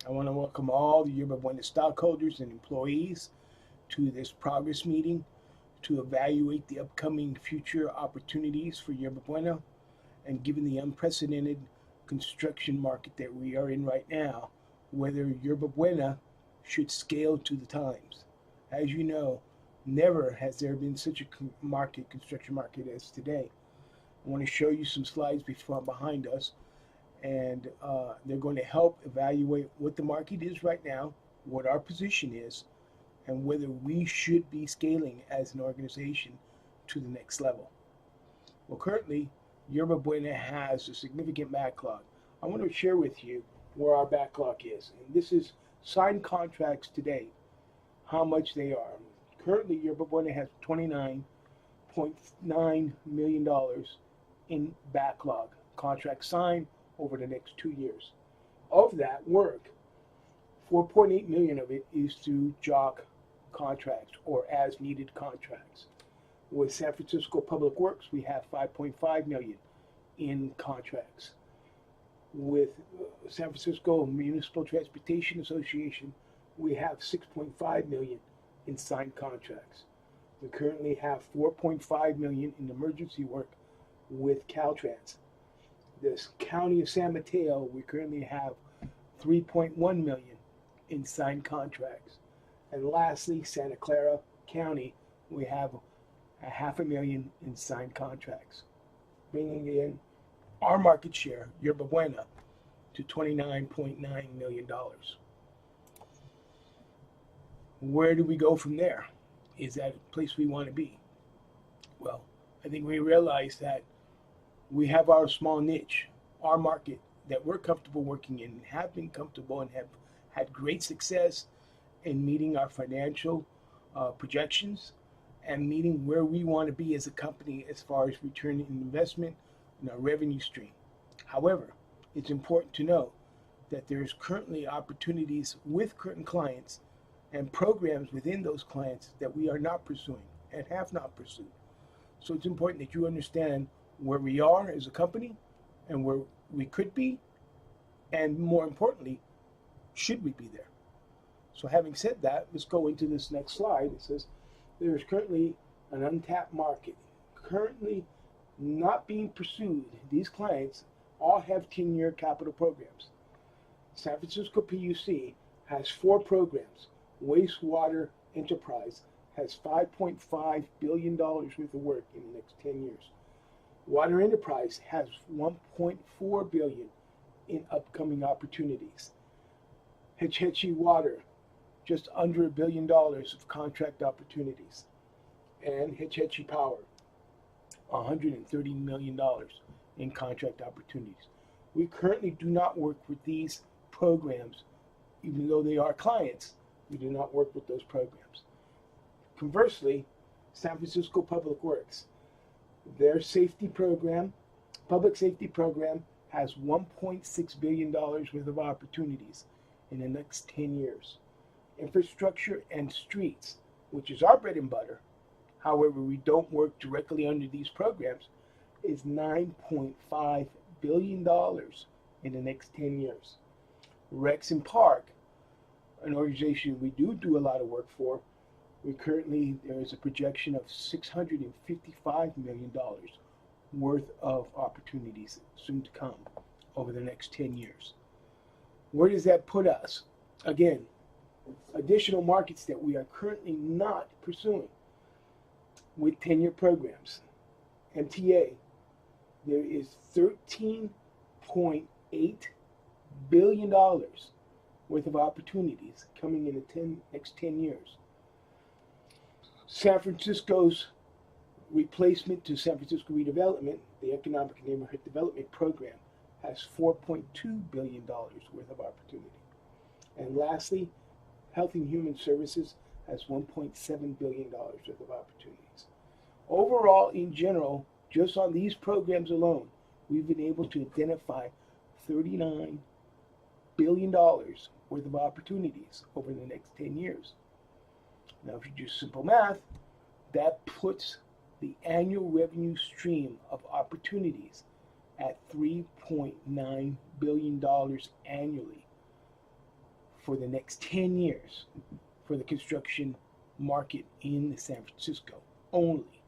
I want to welcome all the Yerba Buena stockholders and employees to this progress meeting to evaluate the upcoming future opportunities for Yerba Buena. And given the unprecedented construction market that we are in right now, whether Yerba Buena should scale to the times. As you know, never has there been such a construction market as today. I want to show you some slides behind us, and they're going to help evaluate what the market is right now, what our position is, and whether we should be scaling as an organization to the next level. Well, currently, Yerba Buena has a significant backlog. I want to share with you where our backlog is. And this is signed contracts today, how much they are. Currently, Yerba Buena has $29.9 million in backlog, contracts signed over the next 2 years. Of that work, 4.8 million of it is through JOC contracts or as needed contracts. With San Francisco Public Works, we have 5.5 million in contracts. With San Francisco Municipal Transportation Association, we have 6.5 million in signed contracts. We currently have 4.5 million in emergency work with Caltrans. This county of San Mateo, we currently have 3.1 million in signed contracts. And lastly, Santa Clara County, we have a $500,000 in signed contracts, bringing in our market share, Yerba Buena, to $29.9 million. Where do we go from there? Is that a place we want to be? Well, I think we realize that we have our small niche, our market that we're comfortable working in, have been comfortable and have had great success in meeting our financial projections and meeting where we want to be as a company as far as return on investment and our revenue stream. However, it's important to know that there's currently opportunities with current clients and programs within those clients that we are not pursuing and have not pursued. So it's important that you understand where we are as a company and where we could be, and more importantly, should we be there? So having said that, let's go into this next slide. It says there is currently an untapped market, currently not being pursued. These clients all have 10-year capital programs. San Francisco PUC has 4 programs. Wastewater Enterprise has $5.5 billion worth of work in the next 10 years. Water Enterprise has $1.4 billion in upcoming opportunities. Hetch Hetchy Water, just under $1 billion of contract opportunities. And Hetch Hetchy Power, $130 million in contract opportunities. We currently do not work with these programs, even though they are clients. We do not work with those programs. Conversely, San Francisco Public Works, their safety program, public safety program, has $1.6 billion worth of opportunities in the next 10 years. Infrastructure and streets, which is our bread and butter, however, we don't work directly under these programs, is $9.5 billion in the next 10 years. Rex and Park, an organization we do a lot of work for, there is a projection of $655 million worth of opportunities soon to come over the next 10 years. Where does that put us? Again, additional markets that we are currently not pursuing with 10-year programs. MTA, there is $13.8 billion worth of opportunities coming in the next 10 years. San Francisco's replacement to San Francisco redevelopment, the Economic Neighborhood Development Program, has $4.2 billion worth of opportunity. And lastly, Health and Human Services has $1.7 billion worth of opportunities. Overall, in general, just on these programs alone, we've been able to identify $39 billion worth of opportunities over the next 10 years. Now, if you do simple math, that puts the annual revenue stream of opportunities at $3.9 billion annually. for the next 10 years for the construction market in San Francisco only.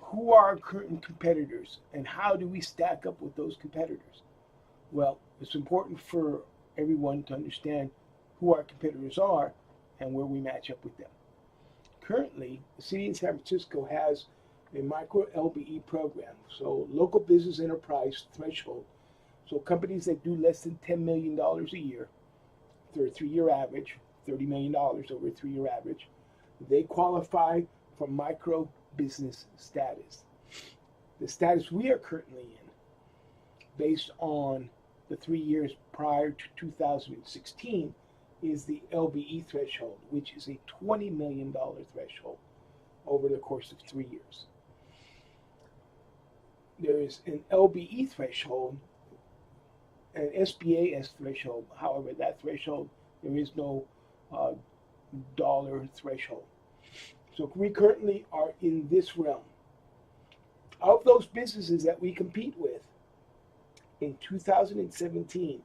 Who are our current competitors and how do we stack up with those competitors? Well, it's important for everyone to understand who our competitors are and where we match up with them. Currently, the city of San Francisco has a micro LBE program, so local business enterprise threshold. So companies that do less than $10 million a year, their 3-year average, $30 million over a 3-year average, they qualify for micro business status. The status we are currently in, based on the 3 years prior to 2016, is the LBE threshold, which is a $20 million threshold over the course of 3 years. There is an LBE threshold, an SBAS threshold. However, that threshold, there is no dollar threshold. So we currently are in this realm. Of those businesses that we compete with, in 2017,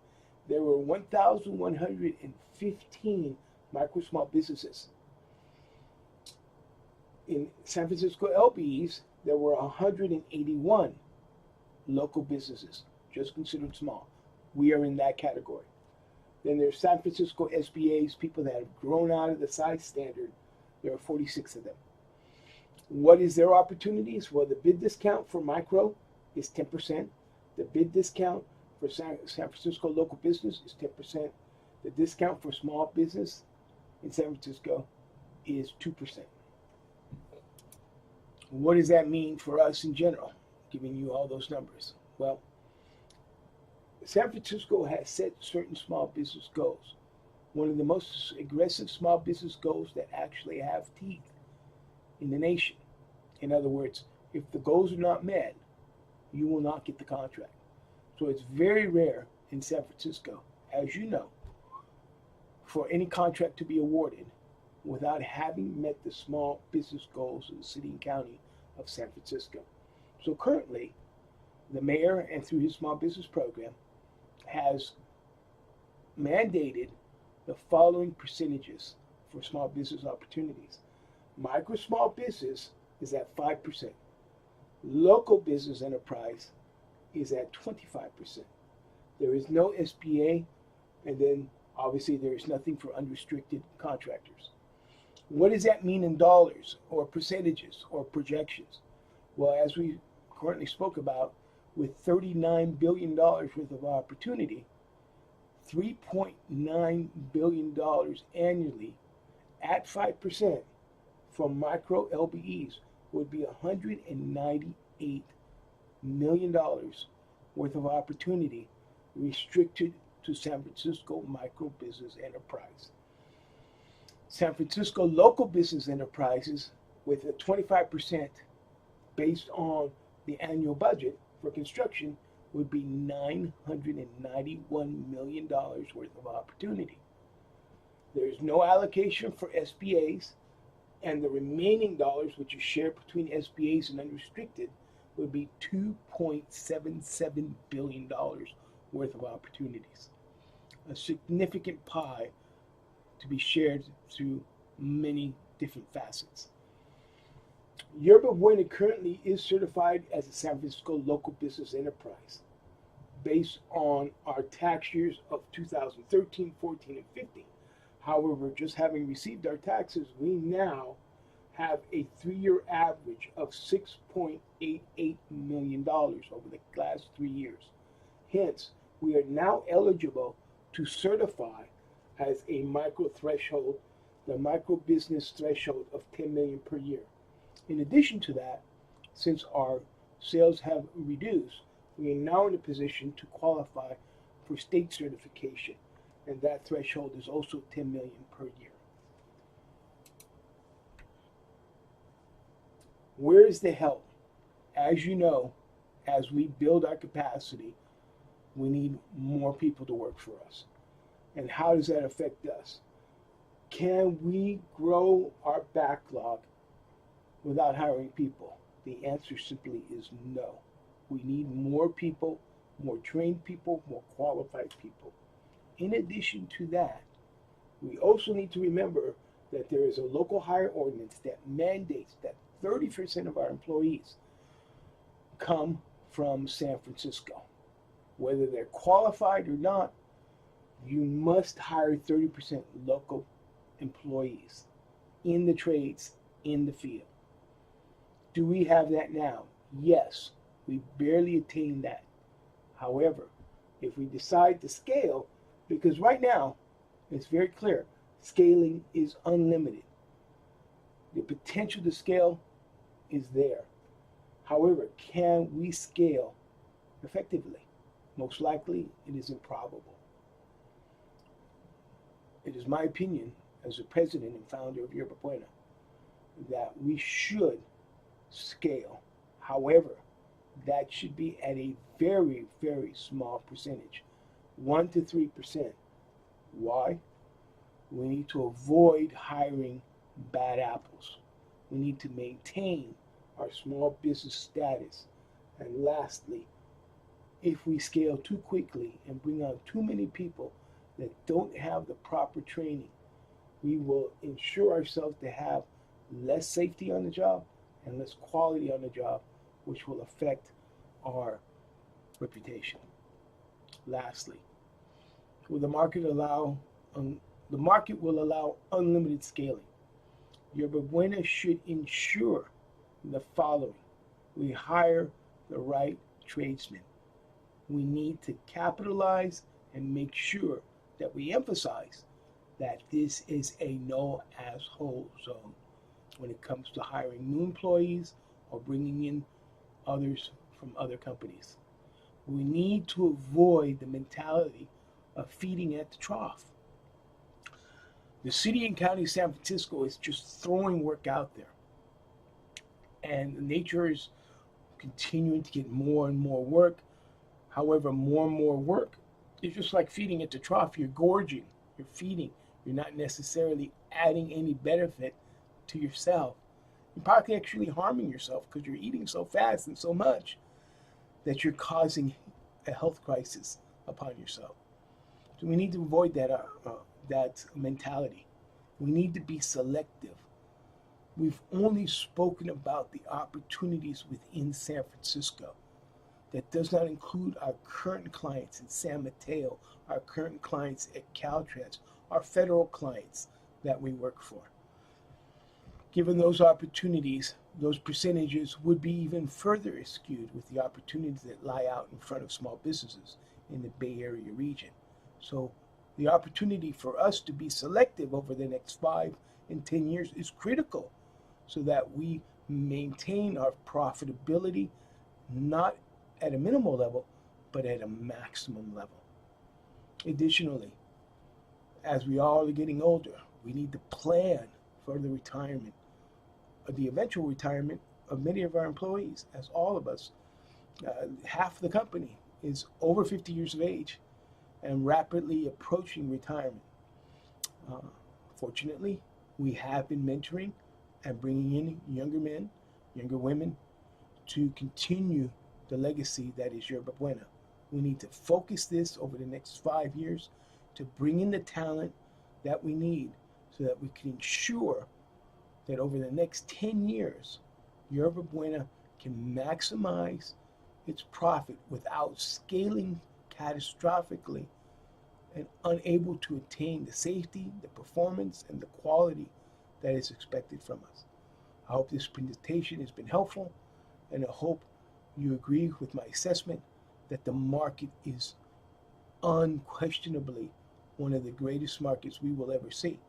there were 1,115 micro small businesses. In San Francisco LBEs, there were 181 local businesses, just considered small. We are in that category. Then there's San Francisco SBAs, people that have grown out of the size standard. There are 46 of them. What is their opportunities? Well, the bid discount for micro is 10%. The bid discount for San Francisco local business is 10%. The discount for small business in San Francisco is 2%. What does that mean for us in general, giving you all those numbers? Well, San Francisco has set certain small business goals. One of the most aggressive small business goals that actually have teeth in the nation. In other words, if the goals are not met, you will not get the contract. So it's very rare in San Francisco, as you know, for any contract to be awarded without having met the small business goals of the city and county of San Francisco. So currently, the mayor, and through his small business program, has mandated the following percentages for small business opportunities. Micro small business is at 5%. Local business enterprise is at 25%. There is no SBA, and then obviously there is nothing for unrestricted contractors. What does that mean in dollars or percentages or projections? Well, as we currently spoke about, with $39 billion worth of opportunity, $3.9 billion annually at 5% from micro LBEs would be $198 million worth of opportunity restricted to San Francisco micro business enterprise. San Francisco local business enterprises with a 25% based on the annual budget for construction would be $991 million worth of opportunity. There is no allocation for SBAs, and the remaining dollars, which is shared between SBAs and unrestricted, would be $2.77 billion worth of opportunities. A significant pie to be shared through many different facets. Yerba Buena currently is certified as a San Francisco local business enterprise based on our tax years of 2013, 14, and 15. However, just having received our taxes, we now have a 3-year average of $6.88 million over the last 3 years. Hence, we are now eligible to certify as a micro threshold, the micro business threshold of $10 million per year. In addition to that, since our sales have reduced, we are now in a position to qualify for state certification, and that threshold is also $10 million per year. Where is the help? As you know, as we build our capacity, we need more people to work for us. And how does that affect us? Can we grow our backlog without hiring people? The answer simply is no. We need more people, more trained people, more qualified people. In addition to that, we also need to remember that there is a local hire ordinance that mandates that 30% of our employees come from San Francisco. Whether they're qualified or not, you must hire 30% local employees in the trades, in the field. Do we have that now? Yes, we barely attain that. However, if we decide to scale, because right now it's very clear, scaling is unlimited. The potential to scale is there. However, can we scale effectively? Most likely, it is improbable. It is my opinion, as the president and founder of Yerba Buena, that we should scale. However, that should be at a very, very small percentage, 1 to 3%. Why? We need to avoid hiring bad apples. We need to maintain our small business status. And lastly, if we scale too quickly and bring on too many people that don't have the proper training, we will ensure ourselves to have less safety on the job and less quality on the job, which will affect our reputation. Lastly, will the market will allow unlimited scaling. Yerba Buena should ensure the following. We hire the right tradesmen. We need to capitalize and make sure that we emphasize that this is a no asshole zone when it comes to hiring new employees or bringing in others from other companies. We need to avoid the mentality of feeding at the trough. The city and county of San Francisco is just throwing work out there. And nature is continuing to get more and more work. However, more and more work is just like feeding at the trough. You're gorging, you're feeding. You're not necessarily adding any benefit to yourself. You're probably actually harming yourself because you're eating so fast and so much that you're causing a health crisis upon yourself. So we need to avoid that mentality. We need to be selective. We've only spoken about the opportunities within San Francisco. That does not include our current clients in San Mateo, our current clients at Caltrans, our federal clients that we work for. Given those opportunities, those percentages would be even further skewed with the opportunities that lie out in front of small businesses in the Bay Area region. So the opportunity for us to be selective over the next 5 and 10 years is critical so that we maintain our profitability, not at a minimal level, but at a maximum level. Additionally, as we all are getting older, we need to plan for the retirement, or the eventual retirement of many of our employees, as all of us. Half the company is over 50 years of age and rapidly approaching retirement. Fortunately, we have been mentoring and bringing in younger men, younger women to continue the legacy that is Yerba Buena. We need to focus this over the next 5 years to bring in the talent that we need so that we can ensure that over the next 10 years, Yerba Buena can maximize its profit without scaling catastrophically and unable to attain the safety, the performance, and the quality that is expected from us. I hope this presentation has been helpful, and I hope you agree with my assessment that the market is unquestionably one of the greatest markets we will ever see.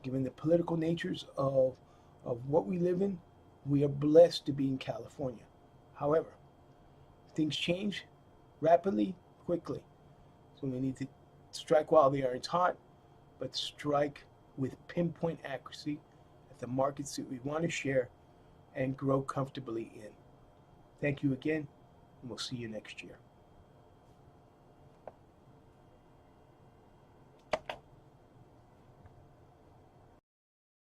Given the political natures of what we live in, we are blessed to be in California. However, things change rapidly, quickly. So we need to strike while the iron's hot, but strike with pinpoint accuracy at the markets that we want to share and grow comfortably in. Thank you again, and we'll see you next year.